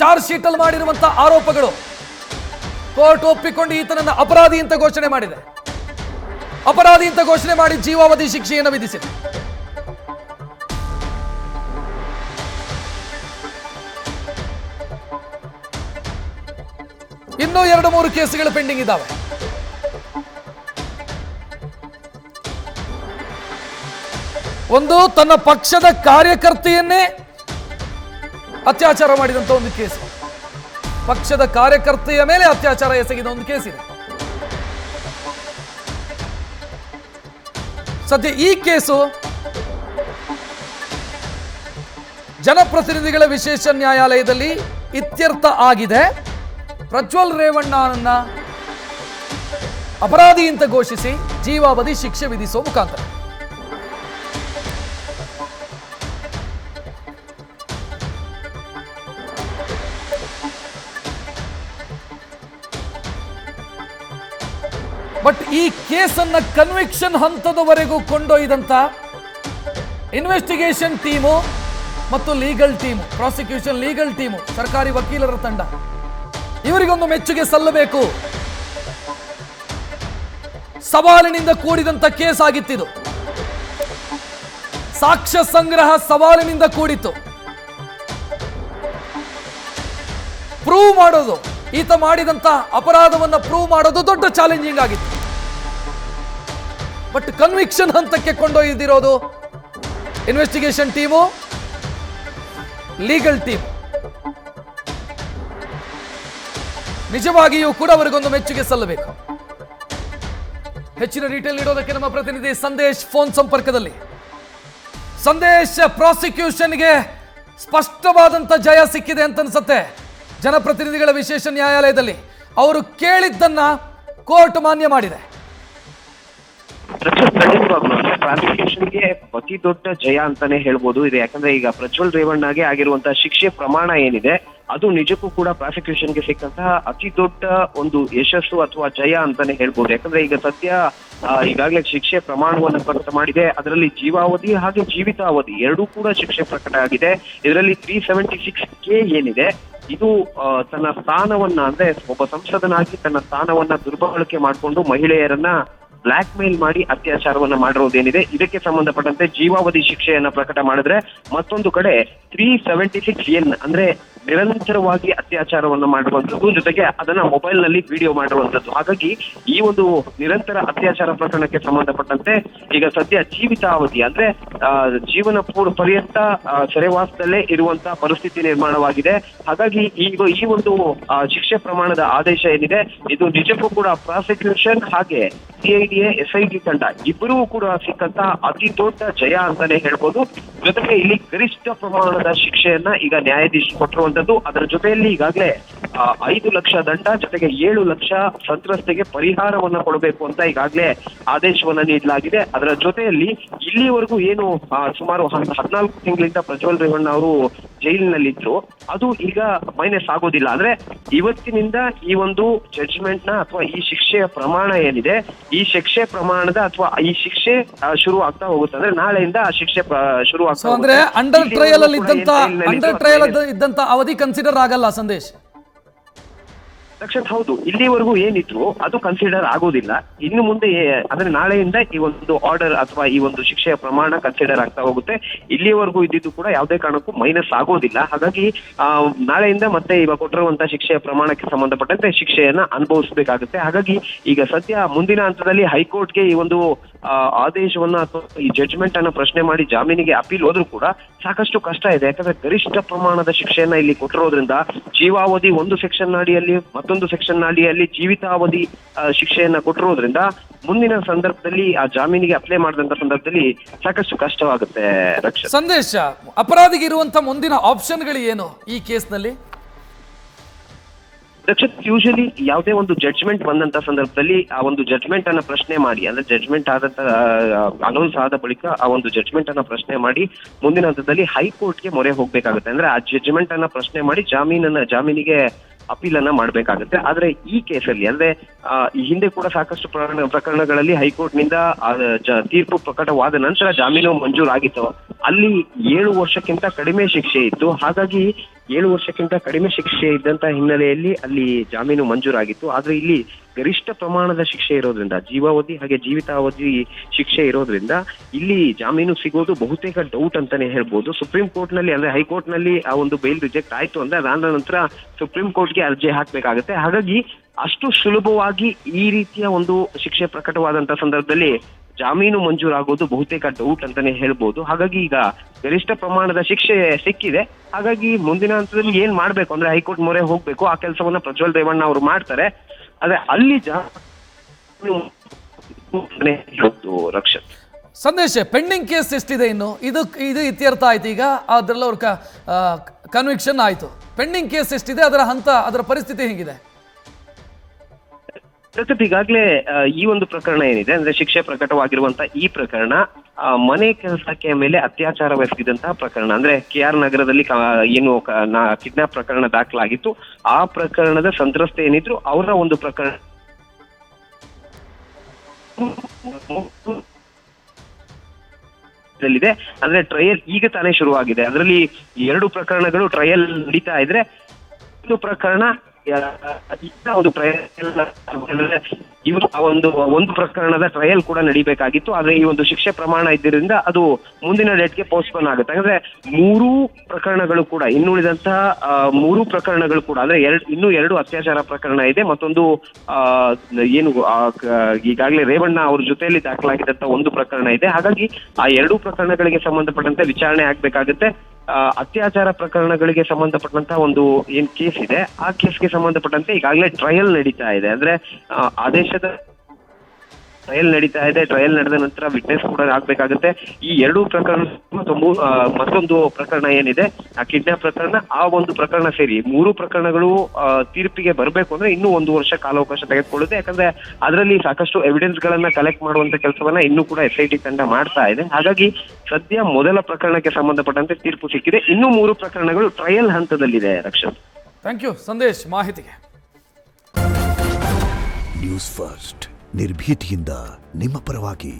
Charge sheet ಅಲ್ಲಿ ಮಾಡಿರುವಂತಹ ಆರೋಪಗಳು ಕೋರ್ಟ್ ಒಪ್ಪಿಕೊಂಡು ಈತನನ್ನ ಅಪರಾಧಿ ಅಂತ ಘೋಷಣೆ ಮಾಡಿದೆ. ಅಪರಾಧಿ ಅಂತ ಘೋಷಣೆ ಮಾಡಿ ಜೀವಾವಧಿ ಶಿಕ್ಷೆಯನ್ನು ವಿಧಿಸಿದೆ. ಇನ್ನೂ 2-3 ಕೇಸುಗಳು ಪೆಂಡಿಂಗ್ ಇದ್ದಾವೆ. ಒಂದು ತನ್ನ ಪಕ್ಷದ ಕಾರ್ಯಕರ್ತೆಯನ್ನೇ ಅತ್ಯಾಚಾರ ಮಾಡಿದಂತ ಒಂದು ಕೇಸು, ಪಕ್ಷದ ಕಾರ್ಯಕರ್ತೆಯ ಮೇಲೆ ಅತ್ಯಾಚಾರ ಎಸಗಿದ ಒಂದು ಕೇಸಿದೆ. ಸದ್ಯ ಈ ಕೇಸು ಜನಪ್ರತಿನಿಧಿಗಳ ವಿಶೇಷ ನ್ಯಾಯಾಲಯದಲ್ಲಿ ಇತ್ಯರ್ಥ ಆಗಿದೆ. ಪ್ರಜ್ವಲ್ ರೇವಣ್ಣನನ್ನ ಅಪರಾಧಿ ಅಂತ ಘೋಷಿಸಿ ಜೀವಾವಧಿ ಶಿಕ್ಷೆ ವಿಧಿಸುವ ಮುಖಾಂತರ ಬಟ್ ಈ ಕೇಸನ್ನ ಕನ್ವಿಕ್ಷನ್ ಹಂತದವರೆಗೂ ಕೊಂಡೊಯ್ದಂತ ಇನ್ವೆಸ್ಟಿಗೇಷನ್ ಟೀಮು ಮತ್ತು legal team, prosecution legal team, ಸರ್ಕಾರಿ ವಕೀಲರ ತಂಡ, ಇವರಿಗೊಂದು ಮೆಚ್ಚುಗೆ ಸಲ್ಲಬೇಕು. ಸವಾಲಿನಿಂದ ಕೂಡಿದಂತ ಕೇಸ್ ಆಗಿತ್ತಿದು. ಸಾಕ್ಷ್ಯ ಸಂಗ್ರಹ ಸವಾಲಿನಿಂದ ಕೂಡಿತ್ತು. ಪ್ರೂವ್ ಮಾಡೋದು, ಈತ ಮಾಡಿದಂತ ಅಪರಾಧವನ್ನ ಪ್ರೂವ್ ಮಾಡೋದು ದೊಡ್ಡ ಚಾಲೆಂಜಿಂಗ್ ಆಗಿತ್ತು. ಬಟ್ ಕನ್ವಿಕ್ಷನ್ ಹಂತಕ್ಕೆ ಕೊಂಡೊಯ್ದಿರೋದು ಇನ್ವೆಸ್ಟಿಗೇಷನ್ ಟೀಮು, ಲೀಗಲ್ ಟೀಮ್. ನಿಜವಾಗಿಯೂ ಕೂಡ ಅವರಿಗೊಂದು ಮೆಚ್ಚುಗೆ ಸಲ್ಲಬೇಕು. ಹೆಚ್ಚಿನ ಡೀಟೇಲ್ ನೀಡೋದಕ್ಕೆ ನಮ್ಮ ಪ್ರತಿನಿಧಿ ಸಂದೇಶ್ ಫೋನ್ ಸಂಪರ್ಕದಲ್ಲಿ. ಸಂದೇಶ್, ಪ್ರಾಸಿಕ್ಯೂಷನ್ಗೆ ಸ್ಪಷ್ಟವಾದಂತ ಜಯ ಸಿಕ್ಕಿದೆ ಅಂತ ಅನ್ಸುತ್ತೆ. ಜನಪ್ರತಿನಿಧಿಗಳ ವಿಶೇಷ ನ್ಯಾಯಾಲಯದಲ್ಲಿ ಅವರು ಕೇಳಿದ್ದನ್ನ ಕೋರ್ಟ್ ಮಾನ್ಯ ಮಾಡಿದೆ. ಪ್ರಾಸಿಕ್ಯೂಷನ್ಗೆ ಅತಿ ದೊಡ್ಡ ಜಯ ಅಂತಾನೆ ಹೇಳ್ಬೋದು ಇದು. ಯಾಕಂದ್ರೆ ಈಗ ಪ್ರಜ್ವಲ್ ರೇವಣ್ಣಗೆ ಆಗಿರುವಂತಹ ಶಿಕ್ಷೆ ಪ್ರಮಾಣ ಏನಿದೆ ಅದು ನಿಜಕ್ಕೂ ಕೂಡ ಪ್ರಾಸಿಕ್ಯೂಷನ್ಗೆ ಸಿಕ್ಕಂತಹ ಅತಿ ದೊಡ್ಡ ಒಂದು ಯಶಸ್ಸು ಅಥವಾ ಜಯ ಅಂತಾನೆ ಹೇಳ್ಬೋದು. ಯಾಕಂದ್ರೆ ಈಗ ಸದ್ಯ ಈಗಾಗಲೇ ಶಿಕ್ಷೆ ಪ್ರಮಾಣವನ್ನು ಪ್ರಕಟ ಮಾಡಿದೆ. ಅದರಲ್ಲಿ ಜೀವಾವಧಿ ಹಾಗೆ ಜೀವಿತಾವಧಿ ಎರಡೂ ಕೂಡ ಶಿಕ್ಷೆ ಪ್ರಕಟ ಆಗಿದೆ. ಇದರಲ್ಲಿ 376K ಏನಿದೆ ಇದು ತನ್ನ ಸ್ಥಾನವನ್ನ, ಅಂದ್ರೆ ಒಬ್ಬ ಸಂಸದನಾಗಿ ತನ್ನ ಸ್ಥಾನವನ್ನ ದುರ್ಬಳಕೆ ಮಾಡಿಕೊಂಡು ಮಹಿಳೆಯರನ್ನ ಬ್ಲಾಕ್ ಮೇಲ್ ಮಾಡಿ ಅತ್ಯಾಚಾರವನ್ನ ಮಾಡಿರೋದೇನಿದೆ ಇದಕ್ಕೆ ಸಂಬಂಧಪಟ್ಟಂತೆ ಜೀವಾವಧಿ ಶಿಕ್ಷೆಯನ್ನ ಪ್ರಕಟ ಮಾಡಿದ್ರೆ, ಮತ್ತೊಂದು ಕಡೆ 376N ಅಂದ್ರೆ ನಿರಂತರವಾಗಿ ಅತ್ಯಾಚಾರವನ್ನು ಮಾಡುವಂಥದ್ದು, ಜೊತೆಗೆ ಅದನ್ನ ಮೊಬೈಲ್ ನಲ್ಲಿ ವಿಡಿಯೋ ಮಾಡಿರುವಂತದ್ದು. ಹಾಗಾಗಿ ಈ ಒಂದು ನಿರಂತರ ಅತ್ಯಾಚಾರ ಪ್ರಕರಣಕ್ಕೆ ಸಂಬಂಧಪಟ್ಟಂತೆ ಈಗ ಸದ್ಯ ಜೀವಿತಾವಧಿ ಅಂದ್ರೆ ಜೀವನ ಪರ್ಯಂತ ಸೆರೆವಾಸದಲ್ಲೇ ಇರುವಂತಹ ಪರಿಸ್ಥಿತಿ ನಿರ್ಮಾಣವಾಗಿದೆ. ಹಾಗಾಗಿ ಈಗ ಈ ಒಂದು ಶಿಕ್ಷೆ ಪ್ರಮಾಣದ ಆದೇಶ ಏನಿದೆ ಇದು ನಿಜಕ್ಕೂ ಕೂಡ ಪ್ರಾಸಿಕ್ಯೂಷನ್ ಹಾಗೆ CIDA SIT ತಂಡ ಇಬ್ಬರೂ ಕೂಡ ಸಿಕ್ಕಂತ ಅತಿ ದೊಡ್ಡ ಜಯ ಅಂತಾನೆ ಹೇಳ್ಬೋದು. ಜೊತೆಗೆ ಇಲ್ಲಿ ಗರಿಷ್ಠ ಪ್ರಮಾಣದ ಶಿಕ್ಷೆಯನ್ನ ಈಗ ನ್ಯಾಯಾಧೀಶರು ಕೊಟ್ಟಿರುವಂತದ್ದು. ಅದರ ಜೊತೆಯಲ್ಲಿ ಈಗಾಗಲೇ 5 ಲಕ್ಷ ದಂಡ ಜೊತೆಗೆ 7 ಲಕ್ಷ ಸಂತ್ರಸ್ತೆಗೆ ಪರಿಹಾರವನ್ನ ಕೊಡಬೇಕು ಅಂತ ಈಗಾಗಲೇ ಆದೇಶವನ್ನ ನೀಡಲಾಗಿದೆ. ಅದರ ಜೊತೆಯಲ್ಲಿ ಇಲ್ಲಿವರೆಗೂ ಏನು ಸುಮಾರು 14 ತಿಂಗಳಿಂದ ಪ್ರಜ್ವಲ್ ರೇವಣ್ಣ ಅವರು ಜೈಲಿನಲ್ಲಿದ್ರು ಅದು ಈಗ ಮೈನಸ್ ಆಗೋದಿಲ್ಲ. ಅಂದ್ರೆ ಇವತ್ತಿನಿಂದ ಈ ಒಂದು ಜಡ್ಜ್ಮೆಂಟ್ ನ ಅಥವಾ ಈ ಶಿಕ್ಷೆಯ ಪ್ರಮಾಣ ಏನಿದೆ ಈ ಶಿಕ್ಷೆ ಪ್ರಮಾಣದ ಅಥವಾ ಈ ಶಿಕ್ಷೆ ಶುರು ಆಗ್ತಾ ಹೋಗುತ್ತೆ. ಅಂದ್ರೆ ನಾಳೆಯಿಂದ ಆ ಶಿಕ್ಷೆ ಶುರು ಆಗ್ತಾ ಅಂದ್ರೆ ಅಂಡರ್ ಟ್ರಯಲ್ ಅಲ್ಲಿ ಇದ್ದಂತ ಅವಧಿ ಕನ್ಸಿಡರ್ ಆಗಲ್ಲ ಸಂದೇಶ್. ಹೌದು, ಇಲ್ಲಿವರೆಗೂ ಏನಿದ್ರು ಅದು ಕನ್ಸಿಡರ್ ಆಗೋದಿಲ್ಲ. ಇನ್ನು ಮುಂದೆ ಅಂದ್ರೆ ನಾಳೆಯಿಂದ ಈ ಒಂದು ಆರ್ಡರ್ ಅಥವಾ ಈ ಒಂದು ಶಿಕ್ಷೆಯ ಪ್ರಮಾಣ ಕನ್ಸಿಡರ್ ಆಗ್ತಾ ಹೋಗುತ್ತೆ. ಇಲ್ಲಿವರೆಗೂ ಇದ್ದಿದ್ದು ಕೂಡ ಯಾವುದೇ ಕಾರಣಕ್ಕೂ ಮೈನಸ್ ಆಗೋದಿಲ್ಲ. ಹಾಗಾಗಿ ನಾಳೆಯಿಂದ ಮತ್ತೆ ಇವಾಗ ಕೊಟ್ಟಿರುವಂತಹ ಶಿಕ್ಷೆಯ ಪ್ರಮಾಣಕ್ಕೆ ಸಂಬಂಧಪಟ್ಟಂತೆ ಶಿಕ್ಷೆಯನ್ನ ಅನುಭವಿಸಬೇಕಾಗುತ್ತೆ. ಹಾಗಾಗಿ ಈಗ ಸದ್ಯ ಮುಂದಿನ ಹಂತದಲ್ಲಿ ಹೈಕೋರ್ಟ್ಗೆ ಈ ಒಂದು ಆದೇಶವನ್ನ ಅಥವಾ ಈ ಜಡ್ಜ್ಮೆಂಟ್ ಅನ್ನ ಪ್ರಶ್ನೆ ಮಾಡಿ ಜಾಮೀನಿಗೆ ಅಪೀಲ್ ಹೋದ್ರೂ ಕೂಡ ಸಾಕಷ್ಟು ಕಷ್ಟ ಇದೆ. ಯಾಕಂದ್ರೆ ಗರಿಷ್ಠ ಪ್ರಮಾಣದ ಶಿಕ್ಷೆಯನ್ನ ಇಲ್ಲಿ ಕೊಟ್ಟಿರೋದ್ರಿಂದ ಜೀವಾವಧಿ ಒಂದು ಸೆಕ್ಷನ್ ಅಡಿಯಲ್ಲಿ ಮತ್ತೊಂದು ಸೆಕ್ಷನ್ ಅಡಿಯಲ್ಲಿ ಜೀವಿತಾವಧಿ ಶಿಕ್ಷೆಯನ್ನ ಕೊಟ್ಟಿರೋದ್ರಿಂದ ಮುಂದಿನ ಸಂದರ್ಭದಲ್ಲಿ ಆ ಜಾಮೀನಿಗೆ ಅಪ್ಲೈ ಮಾಡಿದಂತ ಸಂದರ್ಭದಲ್ಲಿ ಸಾಕಷ್ಟು ಕಷ್ಟವಾಗುತ್ತೆ. ರಕ್ಷಾ, ಸಂದೇಶ, ಅಪರಾಧಿಗೆ ಇರುವಂತ ಮುಂದಿನ ಆಪ್ಷನ್ಗಳು ಏನು ಈ ಕೇಸ್ನಲ್ಲಿ? ರಕ್ಷಿತ್, ಯೂಶಲಿ ಯಾವುದೇ ಒಂದು ಜಡ್ಜ್ಮೆಂಟ್ ಬಂದಂತ ಸಂದರ್ಭದಲ್ಲಿ ಆ ಒಂದು ಜಡ್ಜ್ಮೆಂಟ್ ಅನ್ನ ಪ್ರಶ್ನೆ ಮಾಡಿ, ಅಂದ್ರೆ ಜಡ್ಜ್ಮೆಂಟ್ ಆದಂತ ಅನೌನ್ಸ್ ಆದ ಬಳಿಕ ಆ ಒಂದು ಜಡ್ಜ್ಮೆಂಟ್ ಅನ್ನ ಪ್ರಶ್ನೆ ಮಾಡಿ ಮುಂದಿನ ಹಂತದಲ್ಲಿ ಹೈಕೋರ್ಟ್ಗೆ ಮೊರೆ ಹೋಗ್ಬೇಕಾಗುತ್ತೆ. ಅಂದ್ರೆ ಆ ಜಡ್ಜ್ಮೆಂಟ್ ಅನ್ನ ಪ್ರಶ್ನೆ ಮಾಡಿ ಜಾಮೀನಿಗೆ ಅಪೀಲನ್ನ ಮಾಡ್ಬೇಕಾಗುತ್ತೆ. ಆದ್ರೆ ಈ ಕೇಸಲ್ಲಿ ಅಂದ್ರೆ ಈ ಹಿಂದೆ ಕೂಡ ಸಾಕಷ್ಟು ಪ್ರಕರಣಗಳಲ್ಲಿ ಹೈಕೋರ್ಟ್ ನಿಂದ ತೀರ್ಪು ಪ್ರಕಟವಾದ ನಂತರ ಜಾಮೀನು ಮಂಜೂರಾಗಿತ್ತು. ಅಲ್ಲಿ 7 ವರ್ಷಕ್ಕಿಂತ ಕಡಿಮೆ ಶಿಕ್ಷೆ ಇತ್ತು. ಹಾಗಾಗಿ 7 ವರ್ಷಕ್ಕಿಂತ ಕಡಿಮೆ ಶಿಕ್ಷೆ ಇದ್ದಂತ ಹಿನ್ನೆಲೆಯಲ್ಲಿ ಅಲ್ಲಿ ಜಾಮೀನು ಮಂಜೂರಾಗಿತ್ತು. ಆದ್ರೆ ಇಲ್ಲಿ ಗರಿಷ್ಠ ಪ್ರಮಾಣದ ಶಿಕ್ಷೆ ಇರೋದ್ರಿಂದ, ಜೀವಾವಧಿ ಹಾಗೆ ಜೀವಿತಾವಧಿ ಶಿಕ್ಷೆ ಇರೋದ್ರಿಂದ ಇಲ್ಲಿ ಜಾಮೀನು ಸಿಗೋದು ಬಹುತೇಕ ಡೌಟ್ ಅಂತಾನೆ ಹೇಳ್ಬೋದು. ಸುಪ್ರೀಂ ಕೋರ್ಟ್ ನಲ್ಲಿ ಅಂದ್ರೆ ಹೈಕೋರ್ಟ್ ನಲ್ಲಿ ಆ ಒಂದು ಬೇಲ್ ರಿಜೆಕ್ಟ್ ಆಯ್ತು ಅಂದ್ರೆ ಅದಾದ ನಂತರ ಸುಪ್ರೀಂ ಕೋರ್ಟ್ಗೆ ಅರ್ಜಿ ಹಾಕ್ಬೇಕಾಗತ್ತೆ. ಹಾಗಾಗಿ ಅಷ್ಟು ಸುಲಭವಾಗಿ ಈ ರೀತಿಯ ಒಂದು ಶಿಕ್ಷೆ ಪ್ರಕಟವಾದಂತ ಸಂದರ್ಭದಲ್ಲಿ ಜಾಮೀನು ಮಂಜೂರಾಗೋದು ಬಹುತೇಕ ಡೌಟ್ ಅಂತಾನೆ ಹೇಳ್ಬೋದು. ಹಾಗಾಗಿ ಈಗ ಗರಿಷ್ಠ ಪ್ರಮಾಣದ ಶಿಕ್ಷೆ ಸಿಕ್ಕಿದೆ. ಹಾಗಾಗಿ ಮುಂದಿನ ಹಂತದಲ್ಲಿ ಏನ್ ಮಾಡ್ಬೇಕು ಅಂದ್ರೆ ಹೈಕೋರ್ಟ್ ಮೊರೆ ಹೋಗ್ಬೇಕು. ಆ ಕೆಲಸವನ್ನ ಪ್ರಜ್ವಲ್ ರೇವಣ್ಣ ಅವರು ಮಾಡ್ತಾರೆ. ಆದ್ರೆ ಅಲ್ಲಿ ರಕ್ಷಣ್ ಸಂದೇಶ್, ಪೆಂಡಿಂಗ್ ಕೇಸ್ ಎಷ್ಟಿದೆ ಇನ್ನು? ಇದು ಇತ್ಯರ್ಥ ಆಯ್ತು, ಈಗ ಅದ್ರಲ್ಲಿ ಅವ್ರ ಕನ್ವಿಕ್ಷನ್ ಆಯ್ತು. ಪೆಂಡಿಂಗ್ ಕೇಸ್ ಎಷ್ಟಿದೆ, ಅದರ ಪರಿಸ್ಥಿತಿ ಹೇಗಿದೆ? ಈಗಾಗಲೇ ಈ ಒಂದು ಪ್ರಕರಣ ಏನಿದೆ ಅಂದ್ರೆ ಶಿಕ್ಷೆ ಪ್ರಕಟವಾಗಿರುವಂತ ಈ ಪ್ರಕರಣ ಮನೆ ಕೆಲಸಕ್ಕೆ ಮೇಲೆ ಅತ್ಯಾಚಾರವೆಸಗಿದಂತಹ ಪ್ರಕರಣ. ಅಂದ್ರೆ KR ನಗರದಲ್ಲಿ ಏನು ಕಿಡ್ನಾಪ್ ಪ್ರಕರಣ ದಾಖಲಾಗಿತ್ತು. ಆ ಪ್ರಕರಣದ ಸಂತ್ರಸ್ತೆ ಏನಿದ್ರು ಅವರ ಒಂದು ಪ್ರಕರಣ ಇದೆ. ಅಂದ್ರೆ ಟ್ರಯಲ್ ಈಗ ತಾನೇ ಶುರುವಾಗಿದೆ. ಅದರಲ್ಲಿ 2 ಪ್ರಕರಣಗಳು ಟ್ರಯಲ್ ನಡೀತಾ ಇದ್ರೆ, ಒಂದು ಪ್ರಕರಣ ಒಂದು ಒಂದು ಪ್ರಕರಣದ ಟ್ರಯಲ್ ಕೂಡ ನಡಿಬೇಕಾಗಿತ್ತು. ಆದ್ರೆ ಈ ಒಂದು ಶಿಕ್ಷೆ ಪ್ರಮಾಣ ಇದ್ದರಿಂದ ಅದು ಮುಂದಿನ ಡೇಟ್ಗೆ ಪೋಸ್ಟ್ಪೋನ್ ಆಗುತ್ತೆ. ಅಂದ್ರೆ 3 ಪ್ರಕರಣಗಳು ಕೂಡ ಇನ್ನುಳಿದಂತಹ 3 ಪ್ರಕರಣಗಳು ಕೂಡ ಅಂದ್ರೆ ಇನ್ನೂ 2 ಅತ್ಯಾಚಾರ ಪ್ರಕರಣ ಇದೆ. ಮತ್ತೊಂದು ಏನು ಈಗಾಗಲೇ ರೇವಣ್ಣ ಅವ್ರ ಜೊತೆಯಲ್ಲಿ ದಾಖಲಾಗಿದ್ದಂತ ಒಂದು ಪ್ರಕರಣ ಇದೆ. ಹಾಗಾಗಿ ಆ 2 ಪ್ರಕರಣಗಳಿಗೆ ಸಂಬಂಧಪಟ್ಟಂತೆ ವಿಚಾರಣೆ ಆಗ್ಬೇಕಾಗುತ್ತೆ. ಅತ್ಯಾಚಾರ ಪ್ರಕರಣಗಳಿಗೆ ಸಂಬಂಧಪಟ್ಟಂತಹ ಒಂದು ಏನ್ ಕೇಸ್ ಇದೆ, ಆ ಕೇಸ್ಗೆ ಸಂಬಂಧಪಟ್ಟಂತೆ ಈಗಾಗಲೇ ಟ್ರಯಲ್ ನಡೀತಾ ಇದೆ. ಅಂದ್ರೆ ಆದೇಶದ ಟ್ರಯಲ್ ನಡೀತಾ ಇದೆ. ಟ್ರಯಲ್ ನಡೆದ ನಂತರ ವಿಟ್ನೆಸ್ ಕೂಡ ಆಗ್ಬೇಕಾಗುತ್ತೆ. ಈ 2 ಪ್ರಕರಣ ಮತ್ತೊಂದು ಪ್ರಕರಣ ಏನಿದೆ ಆ ಕಿಡ್ನಾಪ್ ಪ್ರಕರಣ, ಆ ಒಂದು ಪ್ರಕರಣ ಸೇರಿ 3 ಪ್ರಕರಣಗಳು ತೀರ್ಪಿಗೆ ಬರಬೇಕು ಅಂದ್ರೆ ಇನ್ನೂ 1 ವರ್ಷ ಕಾಲಾವಕಾಶ ತೆಗೆದುಕೊಳ್ಳುತ್ತೆ. ಯಾಕಂದ್ರೆ ಅದರಲ್ಲಿ ಸಾಕಷ್ಟು ಎವಿಡೆನ್ಸ್ ಗಳನ್ನ ಕಲೆಕ್ಟ್ ಮಾಡುವಂತ ಕೆಲಸವನ್ನ ಇನ್ನೂ ಕೂಡ SIT ತಂಡ ಮಾಡ್ತಾ ಇದೆ. ಹಾಗಾಗಿ ಸದ್ಯ ಮೊದಲ ಪ್ರಕರಣಕ್ಕೆ ಸಂಬಂಧಪಟ್ಟಂತೆ ತೀರ್ಪು ಸಿಕ್ಕಿದೆ. ಇನ್ನೂ 3 ಪ್ರಕರಣಗಳು ಟ್ರಯಲ್ ಹಂತದಲ್ಲಿದೆ. ರಕ್ಷಣ್, ಥ್ಯಾಂಕ್ ಯು ಸಂದೇಶ್ ಮಾಹಿತಿಗೆ. ನ್ಯೂಸ್ ಫಸ್ಟ್ ನಿರ್ಭೀತಿಯಿಂದ ನಿಮ್ಮ ಪರವಾಗಿ.